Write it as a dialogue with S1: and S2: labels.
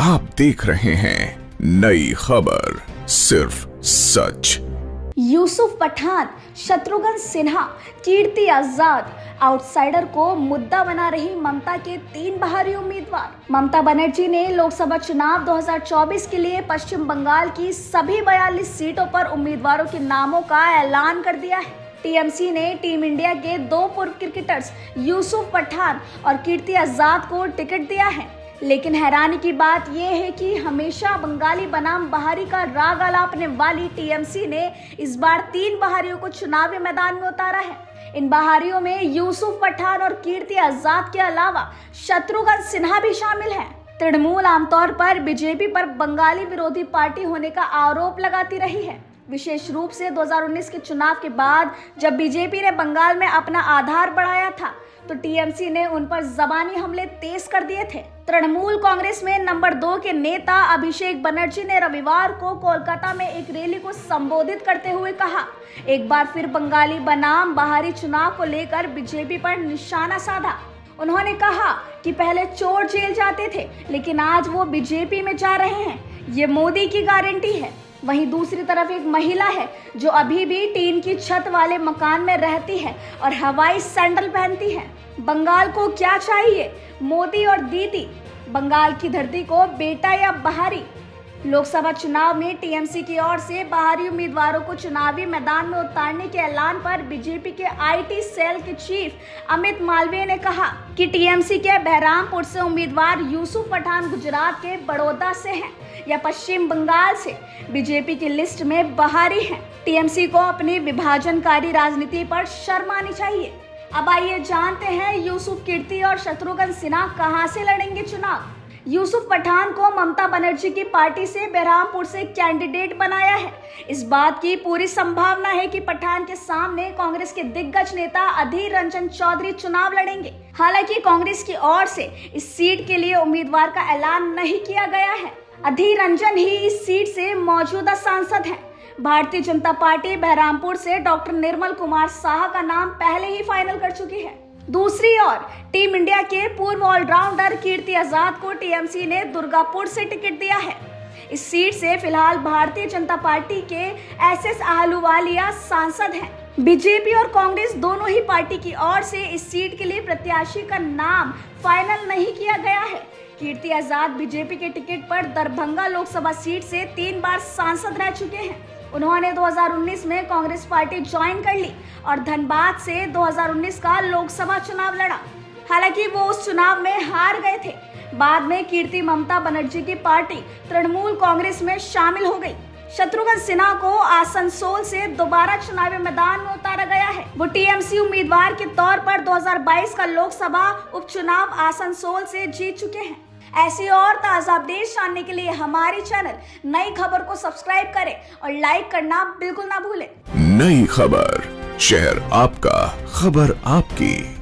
S1: आप देख रहे हैं नई खबर, सिर्फ सच।
S2: यूसुफ पठान, शत्रुघ्न सिन्हा, कीर्ति आजाद, आउटसाइडर को मुद्दा बना रही ममता के 3 बाहरी उम्मीदवार। ममता बनर्जी ने लोकसभा चुनाव 2024 के लिए पश्चिम बंगाल की सभी 42 सीटों पर उम्मीदवारों के नामों का ऐलान कर दिया है। टीएमसी ने टीम इंडिया के 2 पूर्व क्रिकेटर्स यूसुफ पठान और कीर्ति आजाद को टिकट दिया है। लेकिन हैरानी की बात यह है कि हमेशा बंगाली बनाम बाहरी का राग आलापने वाली टीएमसी ने इस बार 3 बाहरियों को चुनावी मैदान में उतारा है। इन बाहरियों में यूसुफ पठान और कीर्ति आजाद के अलावा शत्रुघ्न सिन्हा भी शामिल हैं। तृणमूल आमतौर पर बीजेपी पर बंगाली विरोधी पार्टी होने का आरोप लगाती रही है। विशेष रूप से 2019 के चुनाव के बाद जब बीजेपी ने बंगाल में अपना आधार बढ़ाया था तो टीएमसी ने उन पर जबानी हमले तेज कर दिए थे। तृणमूल कांग्रेस में नंबर 2 के नेता अभिषेक बनर्जी ने रविवार को कोलकाता में एक रैली को संबोधित करते हुए कहा, एक बार फिर बंगाली बनाम बाहरी चुनाव को लेकर बीजेपी पर निशाना साधा। उन्होंने कहा कि पहले चोर जेल जाते थे लेकिन आज वो बीजेपी में जा रहे हैं, ये मोदी की गारंटी है। वहीं दूसरी तरफ एक महिला है जो अभी भी टीन की छत वाले मकान में रहती है और हवाई सैंडल पहनती है। बंगाल को क्या चाहिए, मोदी और दीदी? बंगाल की धरती को बेटा या बाहरी? लोकसभा चुनाव में टीएमसी की ओर से बाहरी उम्मीदवारों को चुनावी मैदान में उतारने के ऐलान पर बीजेपी के आईटी सेल के चीफ अमित मालवीय ने कहा कि टीएमसी के बहरामपुर से उम्मीदवार यूसुफ पठान गुजरात के बड़ौदा से हैं या पश्चिम बंगाल से बीजेपी की लिस्ट में बाहरी हैं। टीएमसी को अपनी विभाजनकारी राजनीति पर शर्म आनी चाहिए। अब आइए जानते हैं यूसुफ, कीर्ति और शत्रुघ्न सिन्हा कहां से लड़ेंगे चुनाव। यूसुफ पठान को ममता बनर्जी की पार्टी से बहरामपुर से कैंडिडेट बनाया है। इस बात की पूरी संभावना है कि पठान के सामने कांग्रेस के दिग्गज नेता अधीर रंजन चौधरी चुनाव लड़ेंगे। हालांकि कांग्रेस की ओर से इस सीट के लिए उम्मीदवार का ऐलान नहीं किया गया है। अधीर रंजन ही इस सीट से मौजूदा सांसद हैं। भारतीय जनता पार्टी बहरामपुर से डॉक्टर निर्मल कुमार साहा का नाम पहले ही फाइनल कर चुकी है। दूसरी ओर टीम इंडिया के पूर्व ऑलराउंडर कीर्ति आजाद को टीएमसी ने दुर्गापुर से टिकट दिया है। इस सीट से फिलहाल भारतीय जनता पार्टी के एसएस आहलूवालिया सांसद हैं। बीजेपी और कांग्रेस दोनों ही पार्टी की ओर से इस सीट के लिए प्रत्याशी का नाम फाइनल नहीं किया गया है। कीर्ति आजाद बीजेपी के टिकट पर दरभंगा लोकसभा सीट से 3 बार सांसद रह चुके हैं। उन्होंने 2019 में कांग्रेस पार्टी ज्वाइन कर ली और धनबाद से 2019 का लोकसभा चुनाव लड़ा। हालांकि वो उस चुनाव में हार गए थे। बाद में कीर्ति ममता बनर्जी की पार्टी तृणमूल कांग्रेस में शामिल हो गई। शत्रुघ्न सिन्हा को आसनसोल से दोबारा चुनावी मैदान में उतारा गया है। वो टीएमसी उम्मीदवार के तौर पर 2022 का लोकसभा उपचुनाव आसनसोल से जीत चुके हैं। ऐसी और ताज़ा अपडेट जानने के लिए हमारे चैनल नई खबर को सब्सक्राइब करें और लाइक करना बिल्कुल ना भूलें।
S1: नई खबर, शहर आपका, खबर आपकी।